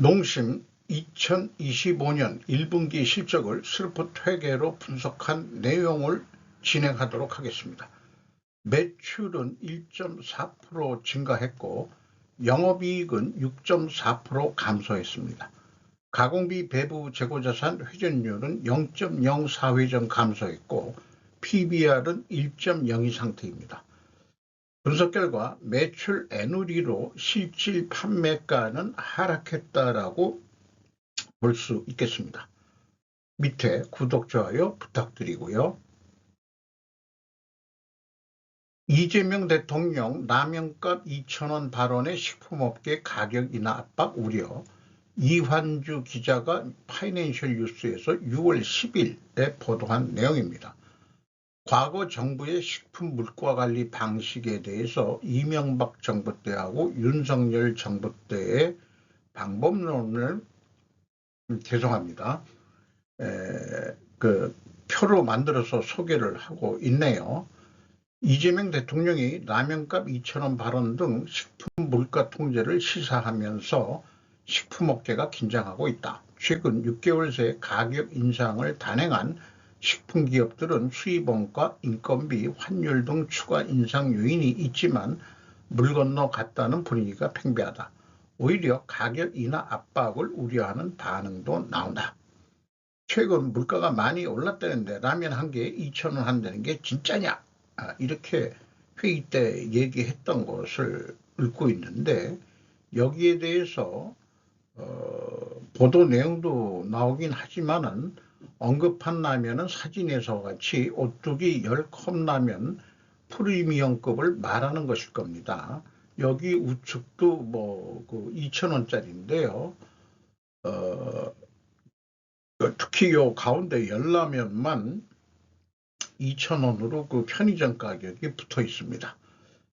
농심 2025년 1분기 실적을 스루풋 회계로 분석한 내용을 진행하도록 하겠습니다. 매출은 1.4% 증가했고 영업이익은 6.4% 감소했습니다. 가공비 배부 재고자산 회전율은 0.04회전 감소했고 PBR은 1.02 상태입니다. 분석 결과 매출 애누리로 실질 판매가는 하락했다라고 볼 수 있겠습니다. 밑에 구독, 좋아요 부탁드리고요. 이재명 대통령 라면값 2,000원 발언의 식품업계 가격 인하 압박 우려. 이환주 기자가 파이낸셜 뉴스에서 6월 10일에 보도한 내용입니다. 과거 정부의 식품 물가 관리 방식에 대해서 이명박 정부 때하고 윤석열 정부 때의 방법론을 죄송합니다. 표로 만들어서 소개를 하고 있네요. 이재명 대통령이 라면값 2,000원 발언 등 식품 물가 통제를 시사하면서 식품업계가 긴장하고 있다. 최근 6개월 새 가격 인상을 단행한 식품기업들은 수입원가, 인건비, 환율 등 추가 인상 요인이 있지만 물 건너 갔다는 분위기가 팽배하다. 오히려 가격 인하 압박을 우려하는 반응도 나온다. 최근 물가가 많이 올랐다는데 라면 한 개에 2,000원 한다는 게 진짜냐? 이렇게 회의 때 얘기했던 것을 읽고 있는데 여기에 대해서 보도 내용도 나오긴 하지만은 언급한 라면은 사진에서 같이 오뚜기 10컵 라면 프리미엄급을 말하는 것일 겁니다. 여기 우측도 2,000원짜리인데요. 특히 요 가운데 열라면만 2,000원으로 그 편의점 가격이 붙어 있습니다.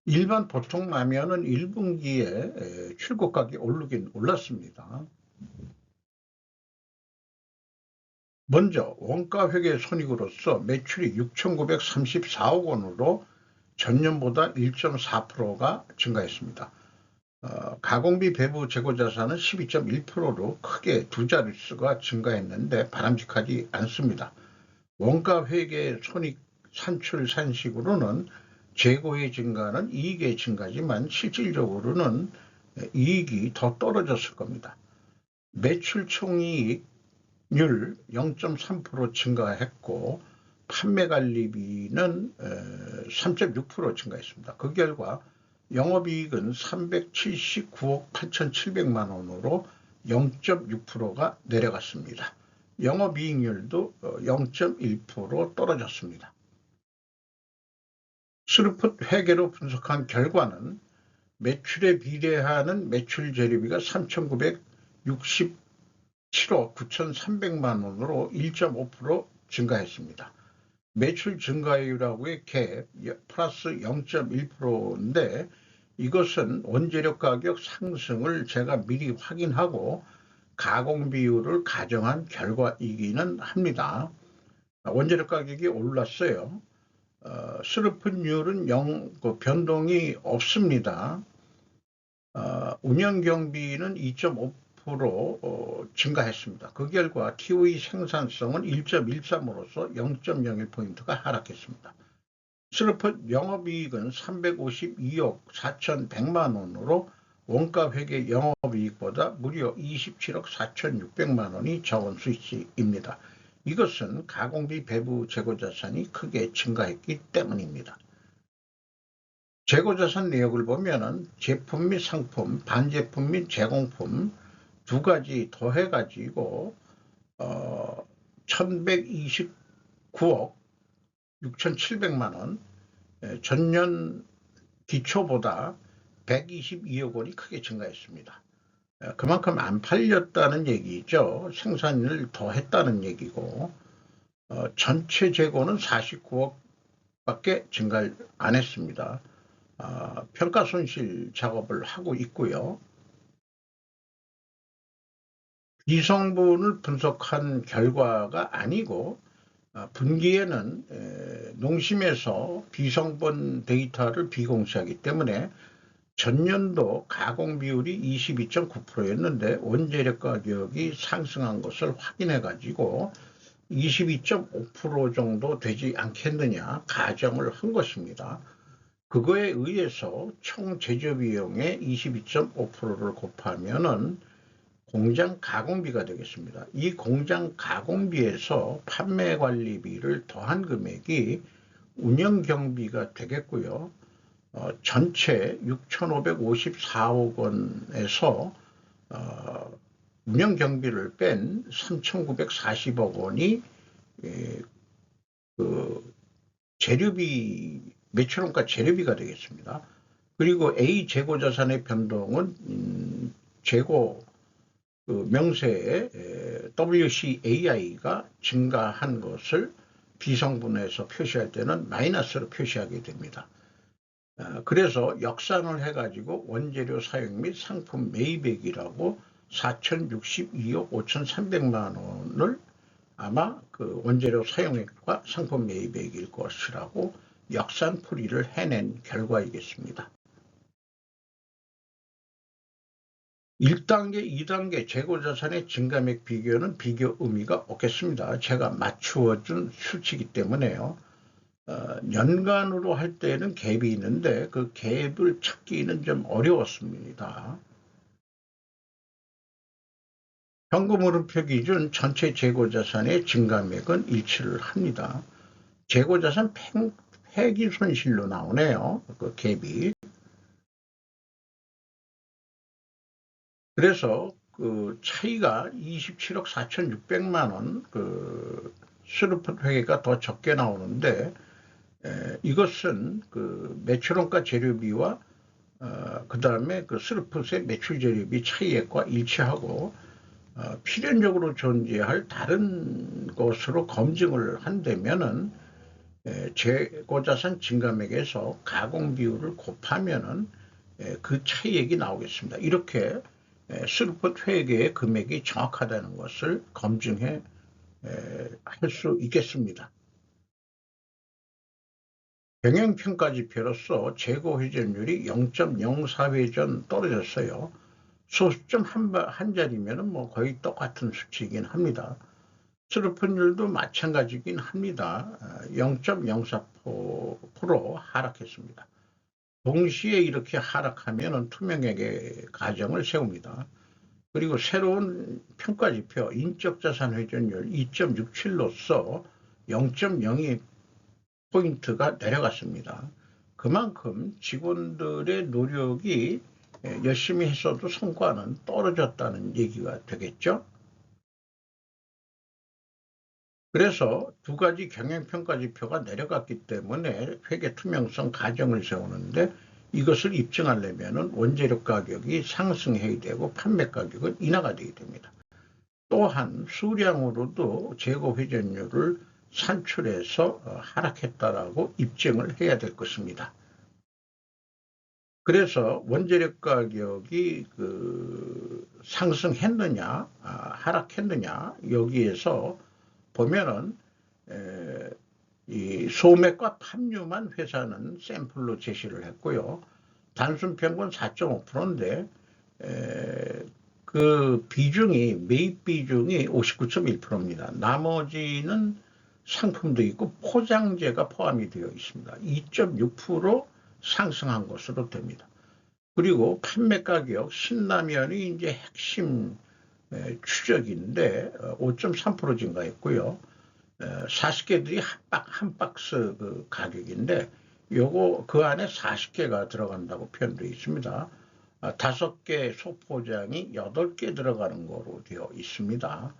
일반 보통 라면은 1분기에 출고 가격이 오르긴 올랐습니다. 먼저 원가 회계 손익으로서 매출이 6,934억 원으로 전년보다 1.4%가 증가했습니다. 가공비 배부 재고자산은 12.1%로 크게 두 자릿수가 증가했는데 바람직하지 않습니다. 원가 회계 손익 산출 산식으로는 재고의 증가는 이익의 증가지만 실질적으로는 이익이 더 떨어졌을 겁니다. 매출 총이익률 0.3% 증가했고 판매관리비는 3.6% 증가했습니다. 그 결과 영업이익은 379억 8,700만 원으로 0.6%가 내려갔습니다. 영업이익률도 0.1% 떨어졌습니다. 스루풋 회계로 분석한 결과는 매출에 비례하는 매출 재료비가 3,967억 9,300만 원으로 1.5% 증가했습니다. 매출 증가율하고의 갭 플러스 0.1%인데 이것은 원재료 가격 상승을 제가 미리 확인하고 가공 비율을 가정한 결과이기는 합니다. 원재료 가격이 올랐어요. 스루풋율은 변동이 없습니다. 운영 경비는 2.5% 증가했습니다. 그 결과 TOE 생산성은 1.13으로서 0.01포인트가 하락했습니다. 스루풋 영업이익은 352억 4,100만 원으로 원가 회계 영업이익보다 무려 27억 4,600만 원이 적은 수치입니다. 이것은 가공비 배부 재고자산이 크게 증가했기 때문입니다. 재고자산 내역을 보면은 제품 및 상품, 반제품 및 제공품 두 가지 더해가지고 1,129억 6,700만 원, 전년 기초보다 122억 원이 크게 증가했습니다. 그만큼 안 팔렸다는 얘기죠. 생산을 더 했다는 얘기고 전체 재고는 49억 밖에 증가를 안 했습니다. 평가 손실 작업을 하고 있고요. 비성분을 분석한 결과가 아니고 분기에는 농심에서 비성분 데이터를 비공시하기 때문에 전년도 가공 비율이 22.9%였는데 원재료 가격이 상승한 것을 확인해 가지고 22.5% 정도 되지 않겠느냐 가정을 한 것입니다. 그거에 의해서 총 제조 비용의 22.5%를 곱하면은 공장 가공비가 되겠습니다. 이 공장 가공비에서 판매 관리비를 더한 금액이 운영 경비가 되겠고요. 전체 6,554억 원에서 운영 경비를 뺀 3,940억 원이 그 재료비, 매출원가 재료비가 되겠습니다. 그리고 A 재고 자산의 변동은 재고 명세에 WCAI가 증가한 것을 비성분해서 표시할 때는 마이너스로 표시하게 됩니다. 그래서 역산을 해가지고 원재료 사용 및 상품 매입액이라고 4,062억 5,300만 원을 아마 그 원재료 사용액과 상품 매입액일 것이라고 역산풀이를 해낸 결과이겠습니다. 1단계, 2단계 재고자산의 증감액 비교는 비교 의미가 없겠습니다. 제가 맞추어준 수치이기 때문에요. 연간으로 할 때는 갭이 있는데 그 갭을 찾기는 좀 어려웠습니다. 현금흐름표 기준 전체 재고자산의 증감액은 일치를 합니다. 재고자산 폐기 손실로 나오네요. 그 갭이. 그래서 그 차이가 27억 4,600만 원 그 스루풋 회계가 더 적게 나오는데 이것은 그 매출원가 재료비와 그 다음에 그 스루풋의 매출 재료비 차이액과 일치하고 필연적으로 존재할 다른 것으로 검증을 한다면은 재고자산 증감액에서 가공 비율을 곱하면은 그 차이액이 나오겠습니다. 이렇게 스루풋 회계의 금액이 정확하다는 것을 검증해 할 수 있겠습니다. 경영평가지표로서 재고 회전율이 0.04회전 떨어졌어요. 소수점 한 자리면 뭐 거의 똑같은 수치이긴 합니다. 스루풋율도 마찬가지긴 합니다. 0.04% 하락했습니다. 동시에 이렇게 하락하면 투명하게 가정을 세웁니다. 그리고 새로운 평가지표 인적자산 회전율 2.67로서 0.02포인트가 내려갔습니다. 그만큼 직원들의 노력이 열심히 했어도 성과는 떨어졌다는 얘기가 되겠죠. 그래서 두 가지 경영평가지표가 내려갔기 때문에 회계 투명성 가정을 세우는데 이것을 입증하려면 원재료 가격이 상승해야 되고 판매 가격은 인하가 되게 됩니다. 또한 수량으로도 재고 회전율을 산출해서 하락했다라고 입증을 해야 될 것입니다. 그래서 원재료 가격이 상승했느냐 하락했느냐 여기에서 보면은 이 소맥과 팜유만 회사는 샘플로 제시를 했고요. 단순 평균 4.5%인데 그 비중이 매입 비중이 59.1%입니다. 나머지는 상품도 있고 포장재가 포함이 되어 있습니다. 2.6% 상승한 것으로 됩니다. 그리고 판매 가격 신라면이 이제 핵심 추적인데 5.3% 증가했고요. 40개들이 한 박스 그 가격인데 요거 그 안에 40개가 들어간다고 표현되어 있습니다. 5개 소포장이 8개 들어가는 거로 되어 있습니다.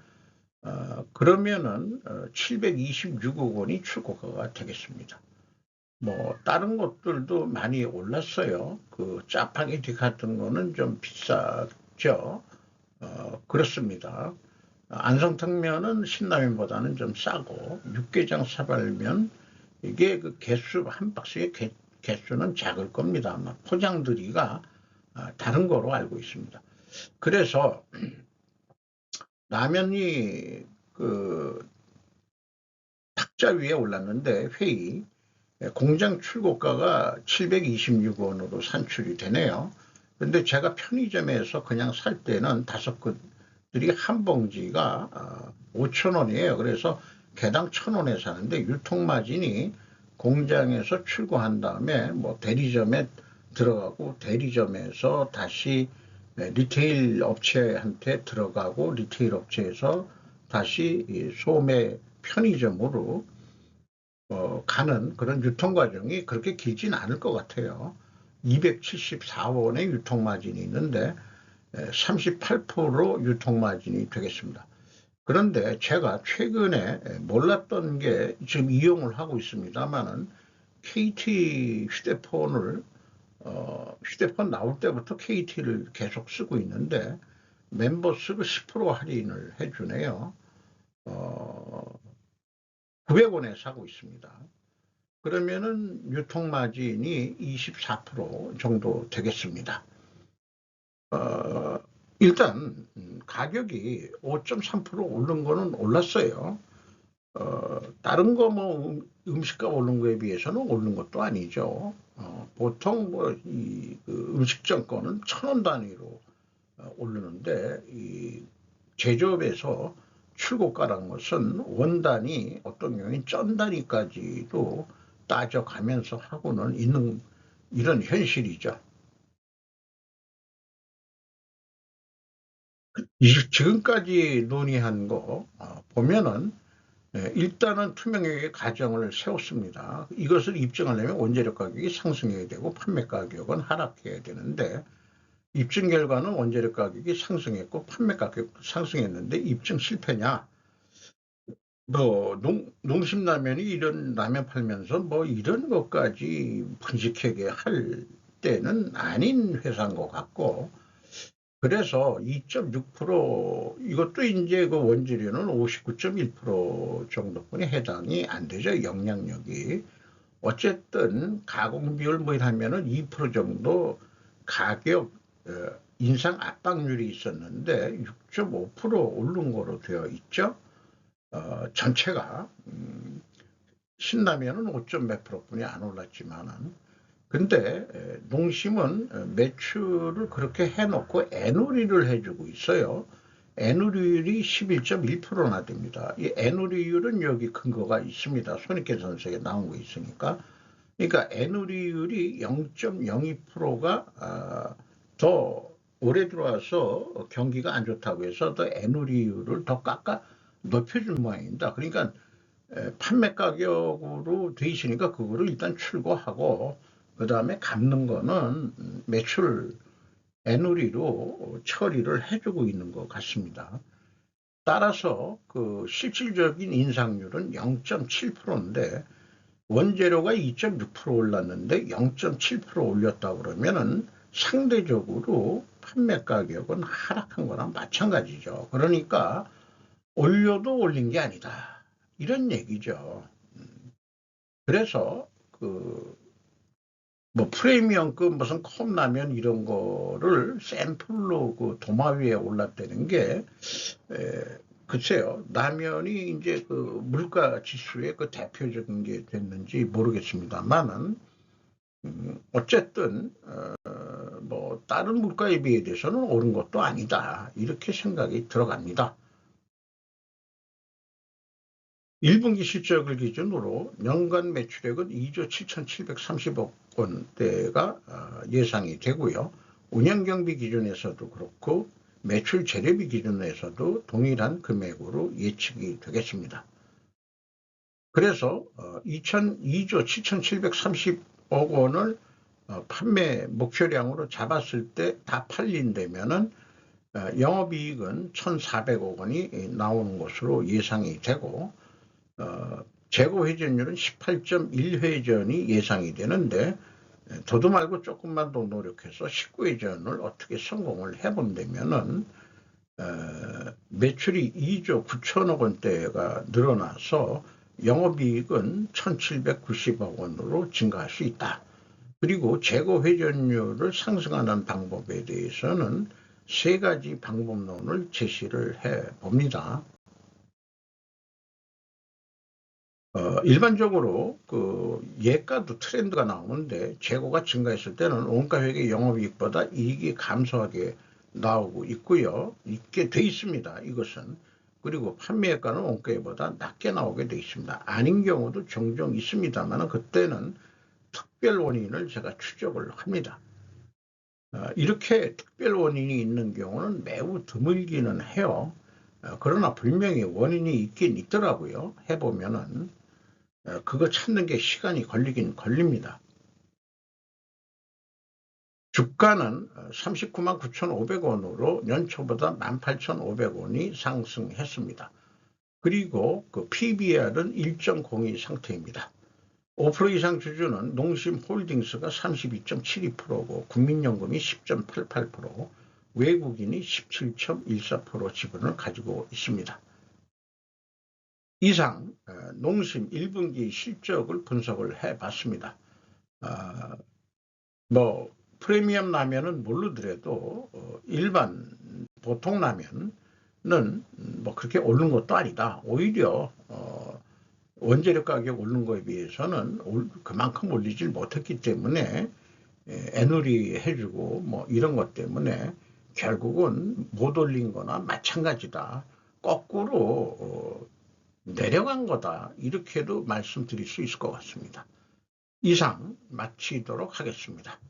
그러면은 726억 원이 출고가가 되겠습니다. 뭐 다른 것들도 많이 올랐어요. 그 짜파게티 같은 거는 좀 비싸죠. 그렇습니다. 안성탕면은 신라면보다는 좀 싸고 육개장 사발면 이게 그 개수 한 박스의 개수는 작을 겁니다. 아마 포장들이가 다른 거로 알고 있습니다. 그래서 라면이 그 탁자 위에 올랐는데 회의 공장 출고가가 726원으로 산출이 되네요. 근데 제가 편의점에서 그냥 살 때는 5건들이 한 봉지가 5,000원이에요. 그래서 개당 1,000원에 사는데 유통마진이 공장에서 출고한 다음에 뭐 대리점에 들어가고 대리점에서 다시 리테일 업체한테 들어가고 리테일 업체에서 다시 소매 편의점으로 가는 그런 유통 과정이 그렇게 길진 않을 것 같아요. 274원의 유통 마진이 있는데 38% 유통 마진이 되겠습니다. 그런데 제가 최근에 몰랐던 게 지금 이용을 하고 있습니다만은 KT 휴대폰을 휴대폰 나올 때부터 KT를 계속 쓰고 있는데 멤버스를 10% 할인을 해주네요. 900원에 사고 있습니다. 그러면은 유통마진이 24% 정도 되겠습니다. 일단 가격이 5.3% 오른 거는 올랐어요. 다른 거 뭐 음식값 오른 거에 비해서는 오른 것도 아니죠. 보통 뭐이 음식점 거는 1,000원 단위로 오르는데 이 제조업에서 출고가라는 것은 원단위 어떤 경우엔 전 단위까지도 따져가면서 하고는 있는 이런 현실이죠. 지금까지 논의한 거 보면은 일단은 투명하게 가정을 세웠습니다. 이것을 입증하려면 원재료 가격이 상승해야 되고 판매 가격은 하락해야 되는데 입증 결과는 원재료 가격이 상승했고 판매 가격도 상승했는데 입증 실패냐? 뭐 농심라면이 이런 라면 팔면서 뭐 이런 것까지 분식회계 할 때는 아닌 회사인 것 같고 그래서 2.6% 이것도 이제 그 원재료는 59.1% 정도뿐이 해당이 안 되죠. 영향력이. 어쨌든 가공 비율 뭐 하면은 2% 정도 가격 인상 압박률이 있었는데 6.5% 오른 거로 되어 있죠. 전체가 신라면은 5점 몇 프로뿐이 안 올랐지만은 근데 농심은 매출을 그렇게 해놓고 애누리를 해주고 있어요. 애누리율이 11.1%나 됩니다. 이 애누리율은 여기 근거가 있습니다. 손익계산서에 나온 거 있으니까. 그러니까 애누리율이 0.02%가 더 올해 들어와서 경기가 안 좋다고 해서 더 애누리율을 더 깎아 높여준 모양입니다. 그러니까 판매 가격으로 돼 있으니까 그거를 일단 출고하고 그 다음에 갚는 거는 매출 애누리로 처리를 해주고 있는 것 같습니다. 따라서 그 실질적인 인상률은 0.7%인데 원재료가 2.6% 올랐는데 0.7% 올렸다 그러면은 상대적으로 판매 가격은 하락한 거랑 마찬가지죠. 그러니까 올려도 올린 게 아니다. 이런 얘기죠. 그래서 그 뭐 프리미엄급 무슨 컵라면 이런 거를 샘플로 그 도마 위에 올랐다는 게 글쎄요 라면이 이제 그 물가 지수의 그 대표적인 게 됐는지 모르겠습니다만은 어쨌든 뭐 다른 물가에 비해서는 오른 것도 아니다 이렇게 생각이 들어갑니다. 1분기 실적을 기준으로 연간 매출액은 2조 7,730억 원대가 예상이 되고요. 운영경비 기준에서도 그렇고 매출 재료비 기준에서도 동일한 금액으로 예측이 되겠습니다. 그래서 2조 7,730억 원을 판매 목표량으로 잡았을 때 다 팔린다면은 영업이익은 1,400억 원이 나오는 것으로 예상이 되고 재고 회전율은 18.1회전이 예상이 되는데 저도 말고 조금만 더 노력해서 19회전을 어떻게 성공을 해본다면은 매출이 2조 9천억 원대가 늘어나서 영업이익은 1,790억 원으로 증가할 수 있다. 그리고 재고 회전율을 상승하는 방법에 대해서는 세 가지 방법론을 제시를 해 봅니다. 일반적으로 그 예가도 트렌드가 나오는데 재고가 증가했을 때는 원가회계 영업이익보다 이익이 감소하게 나오고 있고요. 있게 돼 있습니다. 이것은. 그리고 판매액가는 원가보다 낮게 나오게 돼 있습니다. 아닌 경우도 종종 있습니다만 그때는 특별 원인을 제가 추적을 합니다. 이렇게 특별 원인이 있는 경우는 매우 드물기는 해요. 그러나 분명히 원인이 있긴 있더라고요. 해보면은 그거 찾는 게 시간이 걸리긴 걸립니다. 주가는 39만 9,500원으로 연초보다 18,500원이 상승했습니다. 그리고 그 PBR은 1.02 상태입니다. 5% 이상 주주는 농심홀딩스가 32.72%고 국민연금이 10.88%, 외국인이 17.14% 지분을 가지고 있습니다. 이상 농심 1분기 실적을 분석을 해봤습니다. 뭐 프리미엄 라면은 모르더라도 일반 보통 라면은 뭐 그렇게 오른 것도 아니다. 오히려 원재료 가격 오른 거에 비해서는 그만큼 올리질 못했기 때문에 애누리 해주고 뭐 이런 것 때문에 결국은 못 올린 거나 마찬가지다. 거꾸로 내려간 거다. 이렇게도 말씀드릴 수 있을 것 같습니다. 이상 마치도록 하겠습니다.